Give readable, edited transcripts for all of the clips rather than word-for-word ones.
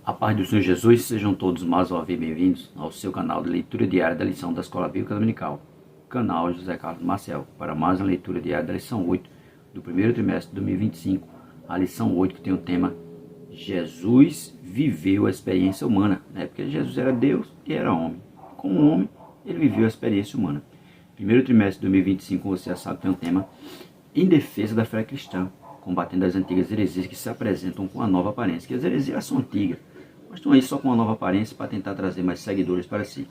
A paz do Senhor Jesus, sejam todos mais uma vez bem-vindos ao seu canal de leitura diária da lição da Escola Bíblica Dominical, canal José Carlos Maciel, para mais uma leitura diária da lição 8 do primeiro trimestre de 2025, a lição 8 que tem o tema Jesus viveu a experiência humana, porque Jesus era Deus e era homem. Como homem, ele viveu a experiência humana. Primeiro trimestre de 2025, como você já sabe, tem o tema em defesa da fé cristã, combatendo as antigas heresias que se apresentam com a nova aparência, que as heresias são antigas, mas estão aí só com uma nova aparência para tentar trazer mais seguidores para si.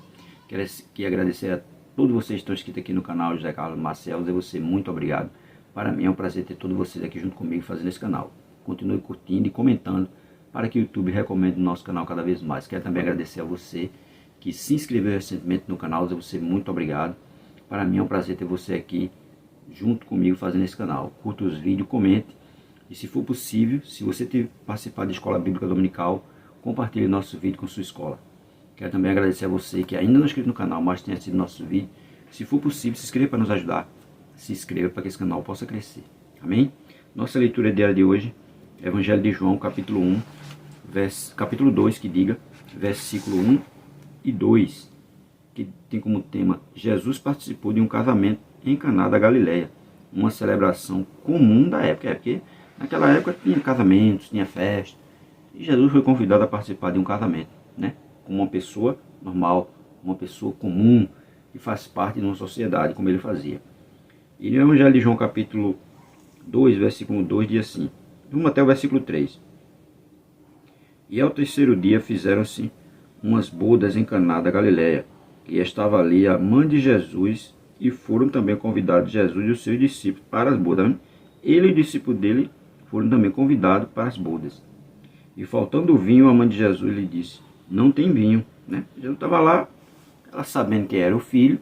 Quero aqui agradecer a todos vocês que estão inscritos aqui no canal José Carlos Maciel, dizer a você muito obrigado. Para mim é um prazer ter todos vocês aqui junto comigo fazendo esse canal. Continue curtindo e comentando para que o YouTube recomende o nosso canal cada vez mais. Quero também agradecer a você que se inscreveu recentemente no canal, dizer a você muito obrigado. Para mim é um prazer ter você aqui junto comigo fazendo esse canal. Curta os vídeos, comente e, se for possível, se você tiver participado de Escola Bíblica Dominical, compartilhe nosso vídeo com sua escola. Quero também agradecer a você que ainda não é inscrito no canal, mas tenha assistido nosso vídeo. Se for possível, se inscreva para nos ajudar. Se inscreva para que esse canal possa crescer. Amém? Nossa leitura diária de hoje, Evangelho de João, capítulo 1, capítulo 2, que diga, versículo 1 e 2, que tem como tema: Jesus participou de um casamento em Caná da Galileia, uma celebração comum da época, porque naquela época tinha casamentos, tinha festa, e Jesus foi convidado a participar de um casamento, como uma pessoa normal, uma pessoa comum, que faz parte de uma sociedade, como ele fazia. E no Evangelho de João, capítulo 2, versículo 2, diz assim, vamos até o versículo 3. E ao terceiro dia fizeram-se umas bodas em Caná da Galileia, e estava ali a mãe de Jesus, e foram também convidados Jesus e os seus discípulos para as bodas. Ele e o discípulo dele foram também convidados para as bodas. E faltando o vinho, a mãe de Jesus lhe disse, não tem vinho. Jesus estava lá, ela sabendo que era o filho,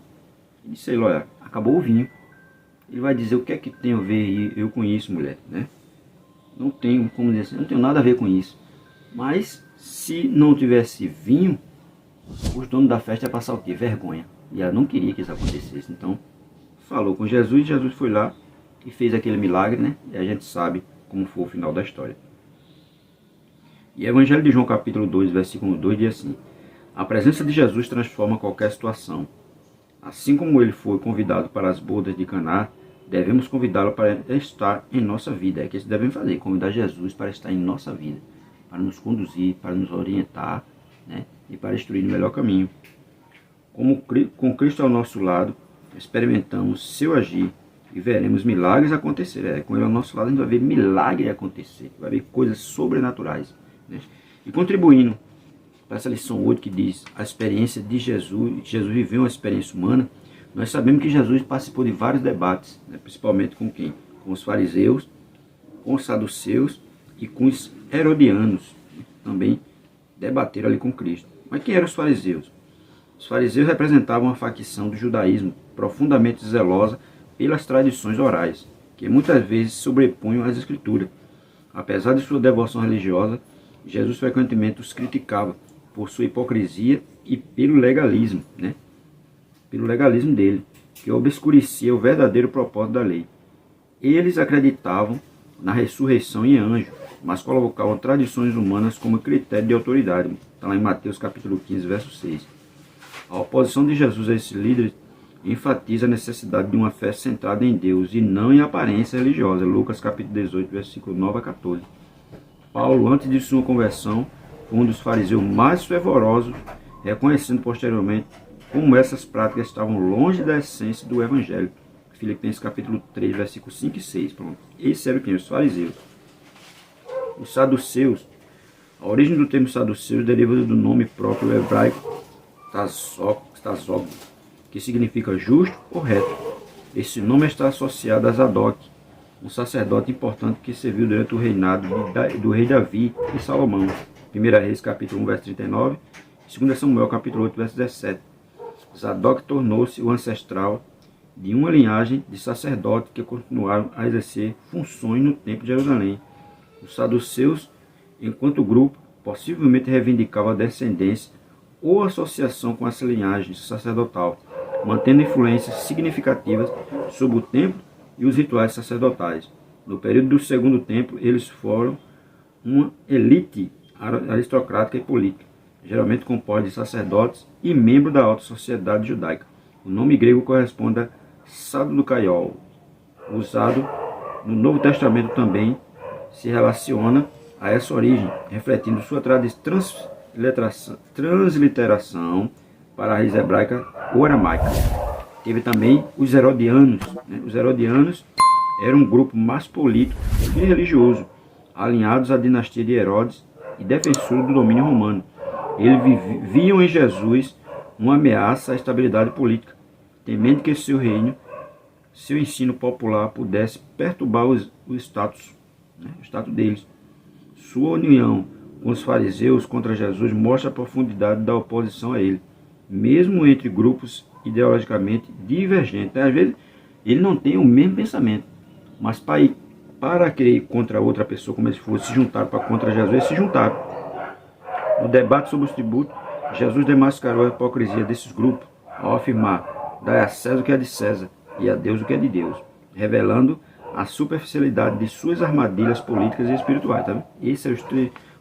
e disse, olha, acabou o vinho. Ele vai dizer, o que é que tem a ver eu com isso, mulher? Não tenho, como dizer assim, não tenho nada a ver com isso. Mas, se não tivesse vinho, os donos da festa iam passar o quê? Vergonha. E ela não queria que isso acontecesse. Então, falou com Jesus, Jesus foi lá e fez aquele milagre, E a gente sabe como foi o final da história. E Evangelho de João, capítulo 2, versículo 2, diz assim, a presença de Jesus transforma qualquer situação. Assim como ele foi convidado para as bodas de Caná, devemos convidá-lo para estar em nossa vida. É que isso devemos fazer, convidar Jesus para estar em nossa vida, para nos conduzir, para nos orientar, e para instruir no melhor caminho. Com Cristo ao nosso lado, experimentamos seu agir e veremos milagres acontecer. Com ele ao nosso lado, a gente vai ver milagres acontecer, vai ver coisas sobrenaturais. E contribuindo para essa lição 8 que diz a experiência de Jesus, Jesus viveu uma experiência humana, nós sabemos que Jesus participou de vários debates, principalmente com quem? Com os fariseus, com os saduceus e com os herodianos, também debateram ali com Cristo. Mas quem eram os fariseus? Os fariseus representavam uma facção do judaísmo profundamente zelosa pelas tradições orais, que muitas vezes sobrepunham as escrituras. Apesar de sua devoção religiosa, Jesus frequentemente os criticava por sua hipocrisia e pelo legalismo, pelo legalismo dele, que obscurecia o verdadeiro propósito da lei. Eles acreditavam na ressurreição em anjo, mas colocavam tradições humanas como critério de autoridade. Está lá em Mateus capítulo 15, verso 6. A oposição de Jesus a esses líderes enfatiza a necessidade de uma fé centrada em Deus e não em aparência religiosa. Lucas capítulo 18, versículo 9 a 14. Paulo, antes de sua conversão, foi um dos fariseus mais fervorosos, reconhecendo posteriormente como essas práticas estavam longe da essência do Evangelho. Filipenses capítulo 3, versículos 5 e 6. Pronto. Esses eram quem? Os fariseus. Os saduceus. A origem do termo saduceus deriva do nome próprio hebraico tazog, que significa justo ou reto. Esse nome está associado a Zadok, um sacerdote importante que serviu durante o reinado do rei Davi e Salomão. 1 Reis capítulo 1, verso 39, 2 Samuel capítulo 8, verso 17. Zadok tornou-se o ancestral de uma linhagem de sacerdotes que continuaram a exercer funções no templo de Jerusalém. Os saduceus, enquanto grupo, possivelmente reivindicavam a descendência ou associação com essa linhagem sacerdotal, mantendo influências significativas sobre o templo e os rituais sacerdotais. No período do Segundo Templo, eles foram uma elite aristocrática e política, geralmente composta de sacerdotes e membros da alta sociedade judaica. O nome grego corresponde a Sadducaiol, usado no Novo Testamento também se relaciona a essa origem, refletindo sua transliteração para a raiz hebraica ou aramaica. Teve também os Herodianos. Os Herodianos eram um grupo mais político e religioso, alinhados à dinastia de Herodes e defensores do domínio romano. Eles viam em Jesus uma ameaça à estabilidade política, temendo que seu reino, seu ensino popular pudesse perturbar o status deles. Sua união com os fariseus contra Jesus mostra a profundidade da oposição a ele, mesmo entre grupos ideologicamente divergentes. Às vezes ele não tem o mesmo pensamento, mas para querer contra outra pessoa, como se fosse se juntar para contra Jesus, eles se juntaram. No debate sobre os tributos, Jesus desmascarou a hipocrisia desses grupos ao afirmar: dai a César o que é de César e a Deus o que é de Deus, revelando a superficialidade de suas armadilhas políticas e espirituais. Tá? Esses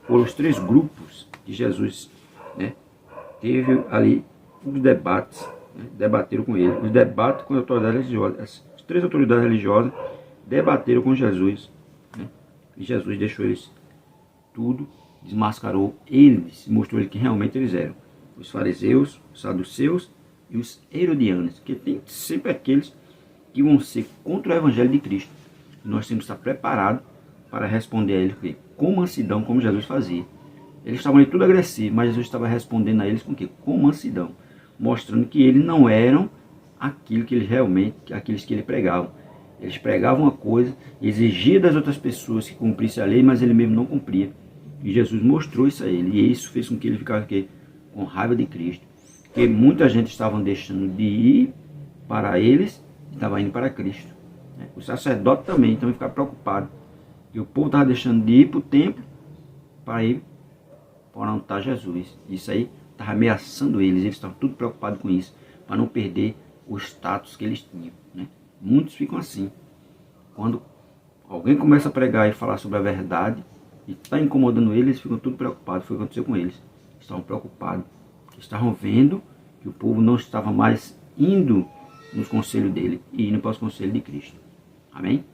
foram os três grupos que Jesus teve ali os debates, debateram com ele. Os debates com as autoridades religiosas. As três autoridades religiosas debateram com Jesus. E Jesus deixou eles tudo, desmascarou eles, mostrou que realmente eles eram. Os fariseus, os saduceus e os herodianos, que tem sempre aqueles que vão ser contra o evangelho de Cristo. Nós temos que estar preparados para responder a eles com mansidão, como Jesus fazia. Eles estavam ali tudo agressivos, mas Jesus estava respondendo a eles com o quê? Com mansidão, mostrando que eles não eram aquilo que eles realmente, aqueles que ele pregavam. Eles pregavam uma coisa, exigia das outras pessoas que cumprissem a lei, mas ele mesmo não cumpria. E Jesus mostrou isso a ele, e isso fez com que ele ficasse com raiva de Cristo. Porque muita gente estava deixando de ir para eles e estava indo para Cristo. O sacerdote também, então, ficar preocupado. E o povo estava deixando de ir para o templo para ir para onde está Jesus. Isso aí estava ameaçando eles estavam tudo preocupados com isso, para não perder o status que eles tinham. Muitos ficam assim. Quando alguém começa a pregar e falar sobre a verdade e está incomodando eles ficam tudo preocupados. Foi o que aconteceu com eles. Estavam preocupados, estavam vendo que o povo não estava mais indo nos conselhos dele e indo para os conselhos de Cristo. Amém?